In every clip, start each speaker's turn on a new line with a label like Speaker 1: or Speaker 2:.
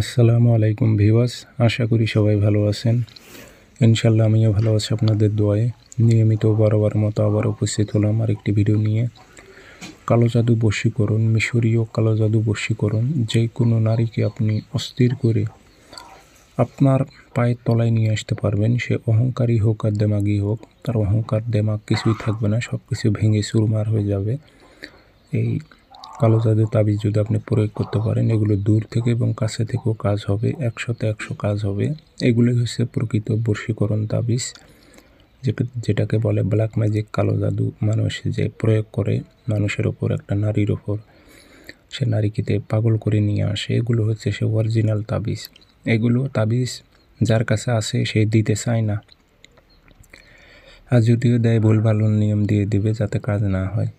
Speaker 1: আসসালামু আলাইকুম ভিউয়ার্স, আশা করি সবাই ভালো আছেন। ইনশাল্লাহ আমিও ভালো আছি আপনাদের দোয়ায়। নিয়মিত বরাবর মতো আবার উপস্থিত হলাম আরেকটি ভিডিও নিয়ে। কালো জাদু বশীকরণ, মিশরীয় কালো জাদু বশীকরণ। যে কোনো নারীকে আপনি অস্থির করে আপনার পায়ের তলায় নিয়ে আসতে পারবেন। সে অহংকারী হোক আর দেমাগী হোক, তার অহংকার দেমাগ কিছুই থাকবে না, সব কিছু ভেঙে চুরমার হয়ে যাবে। এই কালো জাদু তাবিজ যদি আপনি প্রয়োগ করতে পারেন, এগুলো দূর থেকে এবং কাছে থেকেও কাজ হবে, 100-100 কাজ হবে। এগুলো হচ্ছে প্রকৃত বশীকরণ তাবিজ, যেটাকে বলে ব্ল্যাক ম্যাজিক, কালো জাদু। মানুষ যে প্রয়োগ করে মানুষের ওপর, একটা নারীর ওপর, সে নারীকে পাগল করে নিয়ে আসে, এগুলো হচ্ছে সে অরিজিনাল তাবিজ। এগুলো তাবিজ যার কাছে আসে সে দিতে চায় না, আর যদিও দেয় ভুলভাল নিয়ম দিয়ে দিবে যাতে কাজ না হয়।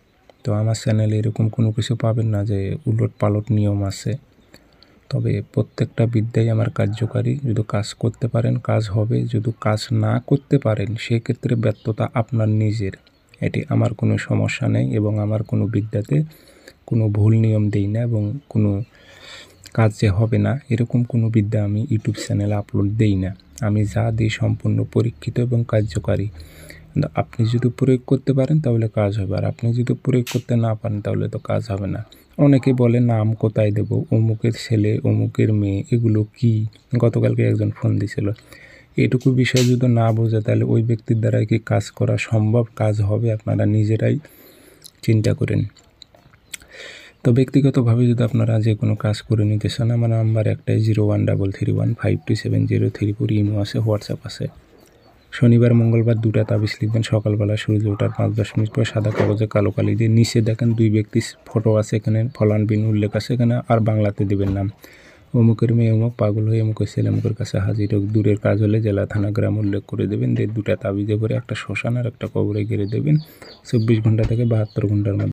Speaker 1: তো আমার চ্যানেলে এরকম কোনো কিছু পাবেন না যে উলট পালট নিয়ম আছে। তবে প্রত্যেকটা বিদ্যাই আমার কার্যকারী। যদি কাজ করতে পারেন কাজ হবে, যদি কাজ না করতে পারেন সেক্ষেত্রে ব্যর্থতা আপনার নিজের। এটি আমার কোনো সমস্যা নেই এবং আমার কোনো বিদ্যাতে কোনো ভুল নিয়ম দেই না এবং কোনো কাজ যে হবে না এরকম কোনো বিদ্যা আমি ইউটিউব চ্যানেলে আপলোড দেই না। আমি যা দিই সম্পূর্ণ পরীক্ষিত এবং কার্যকারী। আপনি যদি প্রয়োগ করতে পারেন তাহলে কাজ হবে, আর আপনি যদি প্রয়োগ করতে না পারেন তাহলে তো কাজ হবে না। অনেকে বলে নাম কোথায় দেব, অমুকের ছেলে, অমুকের মেয়ে, এগুলো কি? গতকালকে একজন ফোন দিছিল। এটুকু বিষয় যদি না বোঝে তাহলে ওই ব্যক্তির দ্বারা কি কাজ করা সম্ভব, কাজ হবে? আপনারা নিজেরাই চিন্তা করেন। তো ব্যক্তিগতভাবে যদি আপনারা যে কোনো কাজ করে নিতে চান, আমার নাম্বার একটাই 0133152703 ইমো আছে, হোয়াটসঅ্যাপ আছে। শনিবার মঙ্গলবার 2টা তাবিজ লিখবেন। সকালবেলা সূর্য ওঠার 5-10 মিনিট পর সাদা কাগজে কালো কালি দিয়ে নিচে দেখেন 2 ব্যক্তির ফটো আছে, এখানে ফলান বিন উল্লেখ আছে, এখানে আর বাংলাতে দেবেন নাম। অমুকের মেয়ে অমুক পাগল হয়ে অমুকের ছেলে অমুকের কাছে হাজির হোক। দূরের কাজ হলে জেলা থানা গ্রাম উল্লেখ করে দেবেন। দিয়ে 2টা তাবিজে করে একটা শ্মশান আর একটা কবরে গেড়ে দেবেন। 24 ঘন্টা থেকে 72 ঘন্টার মধ্যে